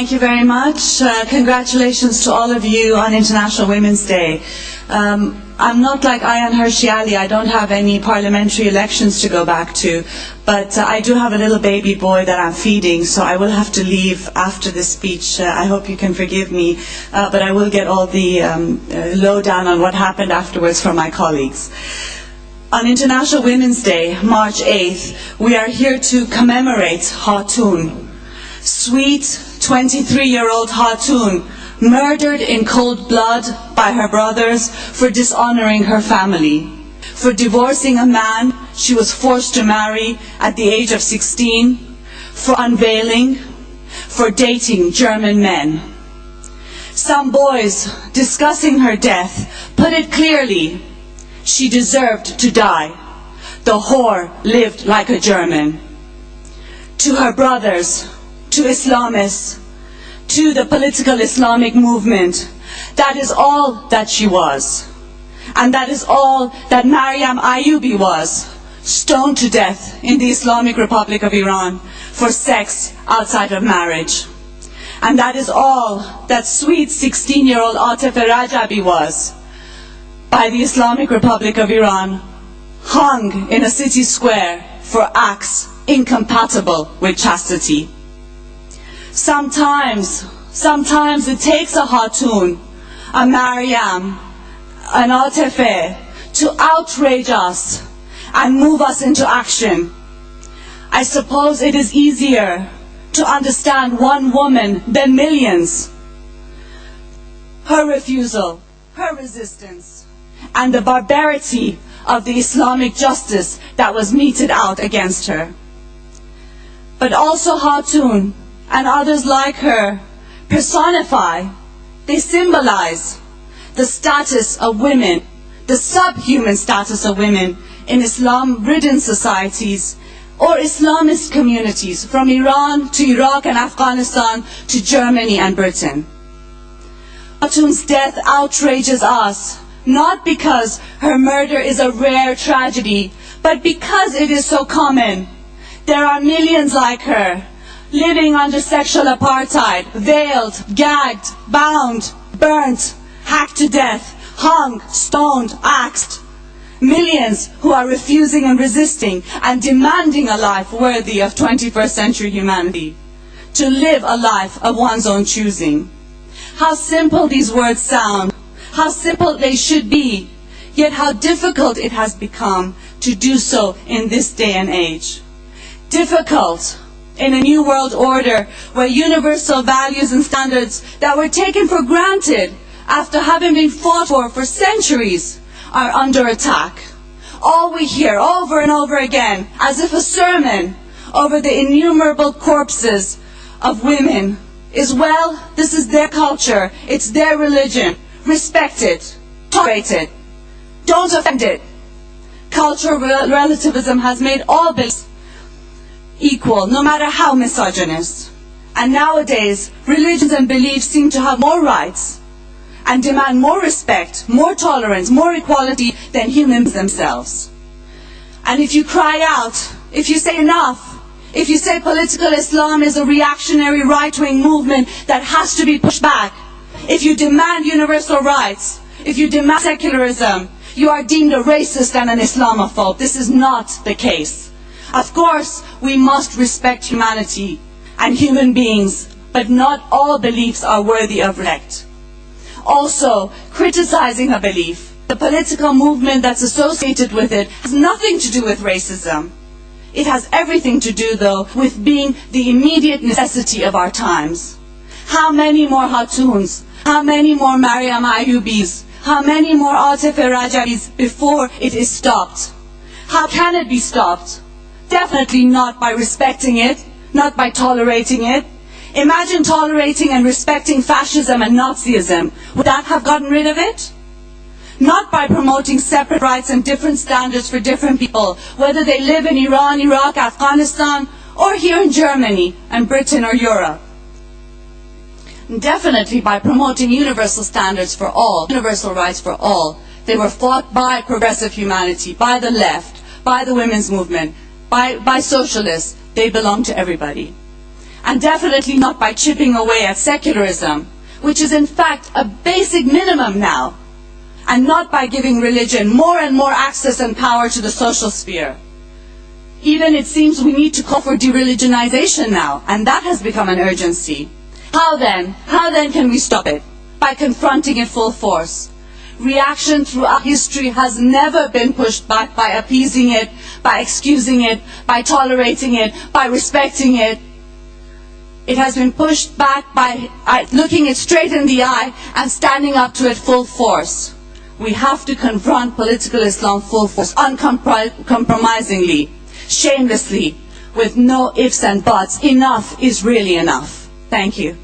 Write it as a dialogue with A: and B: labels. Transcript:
A: Thank you very much. Congratulations to all of you on International Women's Day. I'm not like Ayan Hershey Ali. I don't have any parliamentary elections to go back to, but I do have a little baby boy that I'm feeding, so I will have to leave after this speech. I hope you can forgive me, but I will get all the lowdown on what happened afterwards from my colleagues. On International Women's Day, March 8th, we are here to commemorate Khatun. Sweet 23-year-old Khatun, murdered in cold blood by her brothers for dishonoring her family, for divorcing a man she was forced to marry at the age of 16, for unveiling, for dating German men. Some boys discussing her death put it clearly: she deserved to die. The whore lived like a German. To her brothers, to Islamists, to the political Islamic movement, that is all that she was. And that is all that Maryam Ayubi was, stoned to death in the Islamic Republic of Iran for sex outside of marriage. And that is all that sweet 16-year-old Atif Rajabi was, by the Islamic Republic of Iran, hung in a city square for acts incompatible with chastity. Sometimes it takes a Khatun, a Maryam, an Atife, to outrage us and move us into action. I suppose it is easier to understand one woman than millions. Her refusal, her resistance, and the barbarity of the Islamic justice that was meted out against her. But also Khatun and others like her personify, they symbolize the status of women, the subhuman status of women in Islam-ridden societies or Islamist communities from Iran to Iraq and Afghanistan to Germany and Britain. Khatun's death outrages us, not because her murder is a rare tragedy, but because it is so common. There are millions like her, living under sexual apartheid, veiled, gagged, bound, burnt, hacked to death, hung, stoned, axed. Millions who are refusing and resisting and demanding a life worthy of 21st century humanity, to live a life of one's own choosing. How simple these words sound, how simple they should be, yet how difficult it has become to do so in this day and age. Difficult in a new world order where universal values and standards that were taken for granted after having been fought for centuries are under attack. All we hear over and over again, as if a sermon over the innumerable corpses of women, is, well, this is their culture, it's their religion, respect it, tolerate it, don't offend it. Cultural relativism has made all beliefs equal, no matter how misogynist. And nowadays, religions and beliefs seem to have more rights and demand more respect, more tolerance, more equality than humans themselves. And if you cry out, if you say enough, if you say political Islam is a reactionary right-wing movement that has to be pushed back, if you demand universal rights, if you demand secularism, you are deemed a racist and an Islamophobe. This is not the case. Of course, we must respect humanity and human beings, but not all beliefs are worthy of respect. Also, criticizing a belief, the political movement that's associated with it, has nothing to do with racism. It has everything to do, though, with being the immediate necessity of our times. How many more Khatuns, how many more Maryam Ayubis, how many more Atif Rajabis before it is stopped? How can it be stopped? Definitely not by respecting it, not by tolerating it. Imagine tolerating and respecting fascism and Nazism. Would that have gotten rid of it? Not by promoting separate rights and different standards for different people, whether they live in Iran, Iraq, Afghanistan, or here in Germany and Britain or Europe. Definitely by promoting universal standards for all, universal rights for all. They were fought by progressive humanity, by the left, by the women's movement, by socialists. They belong to everybody. and definitely not by chipping away at secularism, which is in fact a basic minimum now, and not by giving religion more and more access and power to the social sphere. Even it seems we need to call for de-religionization now, and that has become an urgency. How then can we stop it? By confronting it full force. Reaction throughout history has never been pushed back by appeasing it, by excusing it, by tolerating it, by respecting it. It has been pushed back by looking it straight in the eye and standing up to it full force. We have to confront political Islam full force, uncompromisingly, shamelessly, with no ifs and buts. Enough is really enough. Thank you.